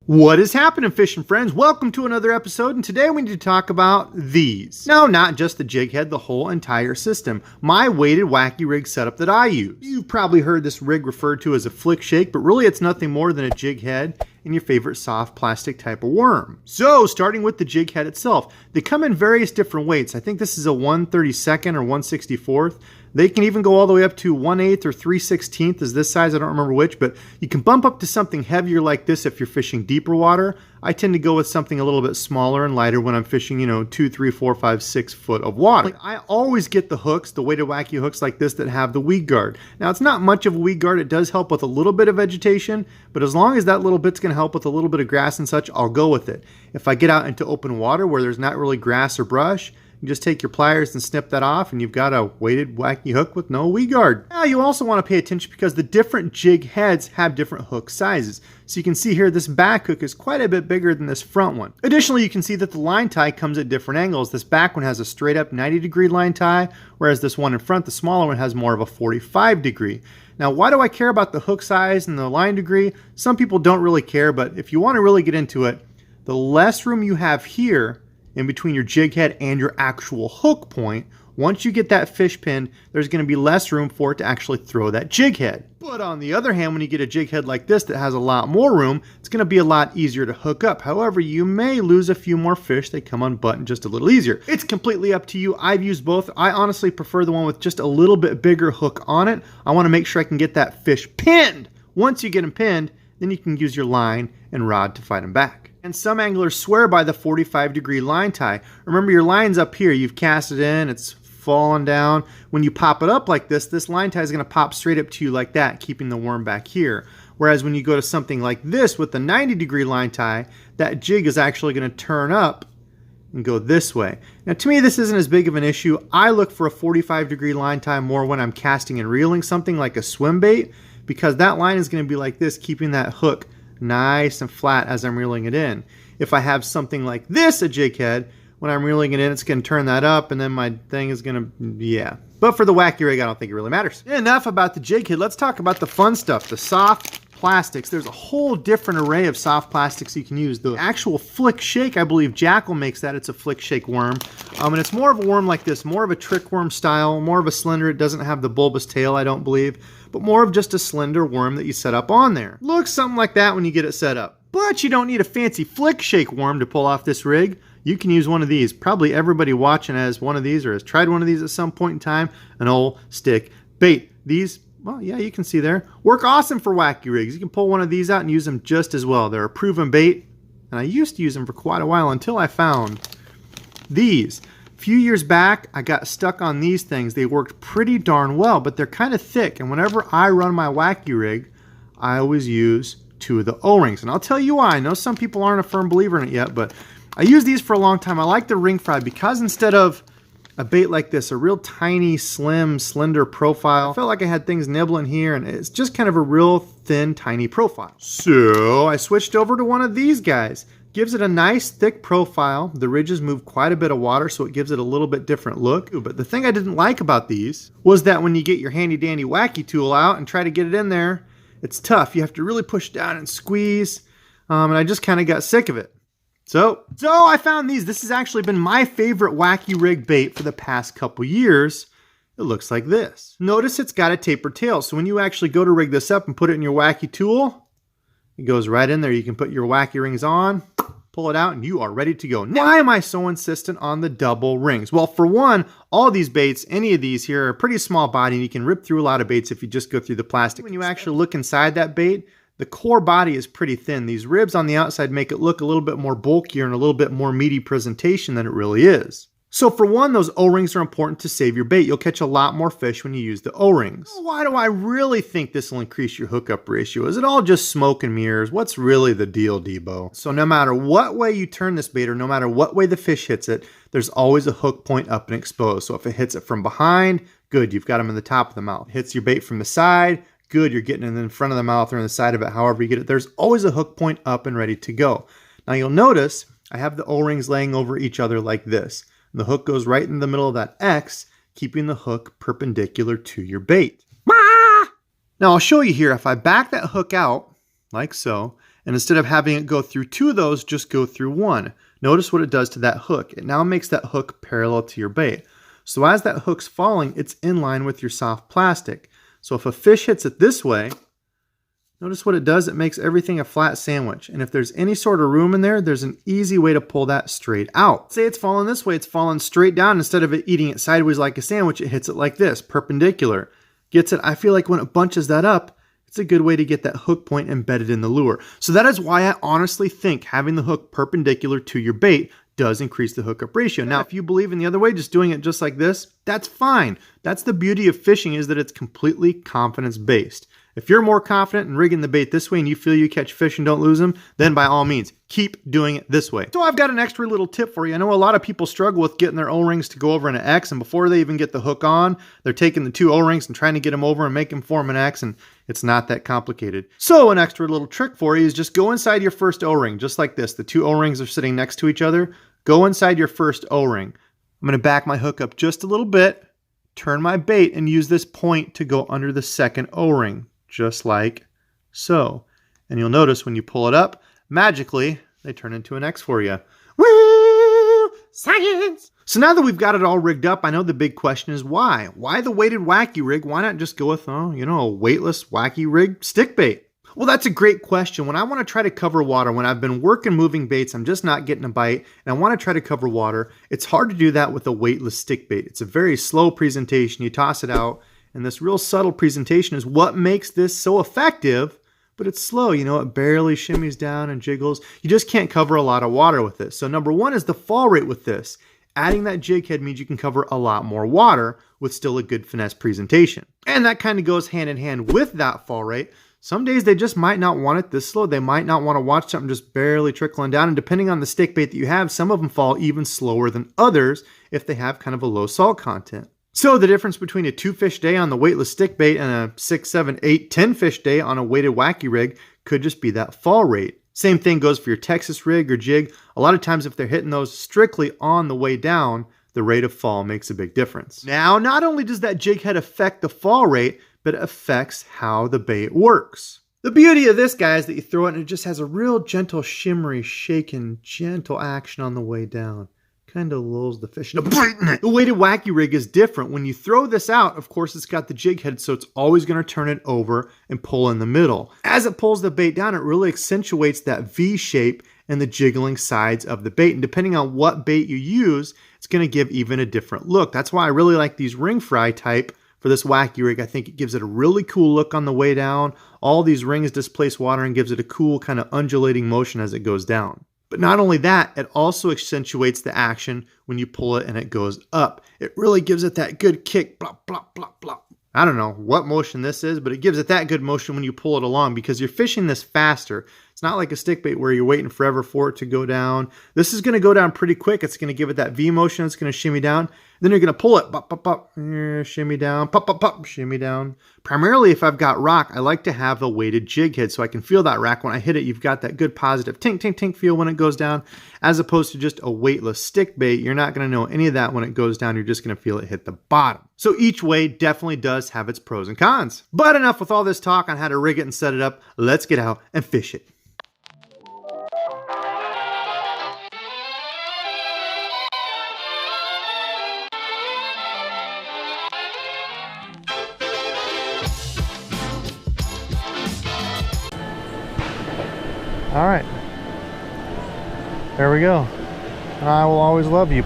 What is happening, fishing friends? Welcome to another episode, and today we need to talk about these. No, not just the jig head, the whole entire system. My weighted wacky rig setup that I use. You've probably heard this rig referred to as a flick shake, but really it's nothing more than a jig head and your favorite soft plastic type of worm. So, starting with the jig head itself, they come in various different weights. I think this is a 1/32 or 1/64. They can even go all the way up to 1/8 or 3/16 is this size, I don't remember which, but you can bump up to something heavier like this if you're fishing deeper water. I tend to go with something a little bit smaller and lighter when I'm fishing, 2, 3, 4, 5, 6 foot of water. I always get the hooks, the weighted wacky hooks like this that have the weed guard. Now, it's not much of a weed guard. It does help with a little bit of vegetation, but as long as that little bit's going to help with a little bit of grass and such, I'll go with it. If I get out into open water where there's not really grass or brush, you just take your pliers and snip that off and you've got a weighted wacky hook with no weed guard. Now you also want to pay attention because the different jig heads have different hook sizes. So you can see here this back hook is quite a bit bigger than this front one. Additionally, you can see that the line tie comes at different angles. This back one has a straight up 90-degree line tie, whereas this one in front, the smaller one, has more of a 45-degree. Now, why do I care about the hook size and the line degree? Some people don't really care, but if you want to really get into it, the less room you have here in between your jig head and your actual hook point, once you get that fish pinned, there's going to be less room for it to actually throw that jig head. But on the other hand, when you get a jig head like this that has a lot more room, it's going to be a lot easier to hook up. However, you may lose a few more fish. They come unbuttoned just a little easier. It's completely up to you. I've used both. I honestly prefer the one with just a little bit bigger hook on it. I want to make sure I can get that fish pinned. Once you get him pinned, then you can use your line and rod to fight him back. And some anglers swear by the 45-degree line tie. Remember, your line's up here. You've cast it in. It's falling down. When you pop it up like this line tie is going to pop straight up to you like that, keeping the worm back here. Whereas when you go to something like this with the 90-degree line tie, that jig is actually going to turn up and go this way. Now, to me, this isn't as big of an issue. I look for a 45-degree line tie more when I'm casting and reeling something like a swim bait, because that line is going to be like this, keeping that hook nice and flat as I'm reeling it in. If I have something like this, a jig head, when I'm reeling it in, it's going to turn that up, and then my thing is going to, yeah. But for the wacky rig, I don't think it really matters. Enough about the jig head. Let's talk about the fun stuff, the soft plastics. There's a whole different array of soft plastics you can use. The actual flick shake, I believe Jackal makes that. It's a flick shake worm. And it's more of a worm like this, more of a trick worm style, more of a slender. It doesn't have the bulbous tail, I don't believe, but more of just a slender worm that you set up on there. Looks something like that when you get it set up. But you don't need a fancy flick shake worm to pull off this rig. You can use one of these. Probably everybody watching has one of these or has tried one of these at some point in time, an old stick bait. These, well, yeah, you can see there, work awesome for wacky rigs. You can pull one of these out and use them just as well. They're a proven bait, and I used to use them for quite a while until I found these. A few years back, I got stuck on these things. They worked pretty darn well, but they're kind of thick, and whenever I run my wacky rig, I always use 2 of the O-rings. And I'll tell you why. I know some people aren't a firm believer in it yet, but I use these for a long time. I like the ring fry because instead of a bait like this, a real tiny, slim, slender profile, I felt like I had things nibbling here, and it's just kind of a real thin, tiny profile. So I switched over to one of these guys. Gives it a nice thick profile. The ridges move quite a bit of water, so it gives it a little bit different look. But the thing I didn't like about these was that when you get your handy dandy wacky tool out and try to get it in there, it's tough. You have to really push down and squeeze, and I just kind of got sick of it. So I found these. This has actually been my favorite wacky rig bait for the past couple years. It looks like this. Notice it's got a tapered tail, so when you actually go to rig this up and put it in your wacky tool, it goes right in there. You can put your wacky rings on, pull it out, and you are ready to go. Now, why am I so insistent on the double rings? Well, for one, all these baits, any of these here, are a pretty small body, and you can rip through a lot of baits if you just go through the plastic. When you actually look inside that bait, the core body is pretty thin. These ribs on the outside make it look a little bit more bulkier and a little bit more meaty presentation than it really is. So for one, those O-rings are important to save your bait. You'll catch a lot more fish when you use the O-rings. Why do I really think this will increase your hookup ratio? Is it all just smoke and mirrors? What's really the deal, Debo? So no matter what way you turn this bait or no matter what way the fish hits it, there's always a hook point up and exposed. So if it hits it from behind, good, you've got them in the top of the mouth. Hits your bait from the side, good, you're getting it in front of the mouth or in the side of it, however you get it. There's always a hook point up and ready to go. Now you'll notice I have the O-rings laying over each other like this. The hook goes right in the middle of that X, keeping the hook perpendicular to your bait. Now I'll show you here, if I back that hook out, like so, And instead of having it go through 2 of those, just go through 1. Notice what it does to that hook. It now makes that hook parallel to your bait. So as that hook's falling, it's in line with your soft plastic. So if a fish hits it this way, notice what it does. It makes everything a flat sandwich. And if there's any sort of room in there, there's an easy way to pull that straight out. Say it's falling this way, it's falling straight down. Instead of it eating it sideways like a sandwich, it hits it like this, perpendicular. Gets it, I feel like when it bunches that up, it's a good way to get that hook point embedded in the lure. So that is why I honestly think having the hook perpendicular to your bait does increase the hookup ratio. Now, if you believe in the other way, just doing it just like this, that's fine. That's the beauty of fishing, is that it's completely confidence-based. If you're more confident in rigging the bait this way and you feel you catch fish and don't lose them, then by all means, keep doing it this way. So I've got an extra little tip for you. I know a lot of people struggle with getting their O-rings to go over an X, and before they even get the hook on, they're taking the 2 O-rings and trying to get them over and make them form an X, and it's not that complicated. So an extra little trick for you is just go inside your first O-ring, just like this. The 2 O-rings are sitting next to each other. Go inside your first O-ring. I'm going to back my hook up just a little bit, turn my bait, and use this point to go under the second O-ring, just like so. And you'll notice when you pull it up, magically, they turn into an X for you. Woo! Science! So now that we've got it all rigged up, I know the big question is why? Why the weighted wacky rig? Why not just go with, a weightless wacky rig stick bait? Well, that's a great question. When I want to try to cover water, when I've been working moving baits, I'm just not getting a bite, and I want to try to cover water, it's hard to do that with a weightless stick bait. It's a very slow presentation. You toss it out, and this real subtle presentation is what makes this so effective, but it's slow. It barely shimmies down and jiggles. You just can't cover a lot of water with this. So number 1 is the fall rate with this. Adding that jig head means you can cover a lot more water with still a good finesse presentation. And that kind of goes hand in hand with that fall rate. Some days they just might not want it this slow. They might not want to watch something just barely trickling down. And depending on the stick bait that you have, some of them fall even slower than others if they have kind of a low salt content. So the difference between a 2-fish day on the weightless stick bait and a 6, 7, 8, 10-fish day on a weighted wacky rig could just be that fall rate. Same thing goes for your Texas rig or jig. A lot of times if they're hitting those strictly on the way down, the rate of fall makes a big difference. Now, not only does that jig head affect the fall rate, but it affects how the bait works. The beauty of this, guy, is that you throw it and it just has a real gentle, shimmery, shaking, gentle action on the way down. Kind of lulls the fish into biting it. The weighted wacky rig is different. When you throw this out, of course, it's got the jig head, so it's always going to turn it over and pull in the middle. As it pulls the bait down, it really accentuates that V shape and the jiggling sides of the bait. And depending on what bait you use, it's going to give even a different look. That's why I really like these ring fry type for this wacky rig. I think it gives it a really cool look on the way down. All these rings displace water and gives it a cool kind of undulating motion as it goes down. But not only that, it also accentuates the action when you pull it and it goes up. It really gives it that good kick, blop, blop, blop, blop. I don't know what motion this is, but it gives it that good motion when you pull it along because you're fishing this faster. It's not like a stick bait where you're waiting forever for it to go down. This is going to go down pretty quick. It's going to give it that V motion. It's going to shimmy down. Then you're going to pull it, pop, pop, pop, shimmy down, pop, pop, pop, shimmy down. Primarily, if I've got rock, I like to have a weighted jig head so I can feel that rack. When I hit it, you've got that good positive tink, tink, tink feel when it goes down, as opposed to just a weightless stick bait. You're not going to know any of that when it goes down. You're just going to feel it hit the bottom. So each way definitely does have its pros and cons. But enough with all this talk on how to rig it and set it up. Let's get out and fish it. All right, there we go. I will always love you.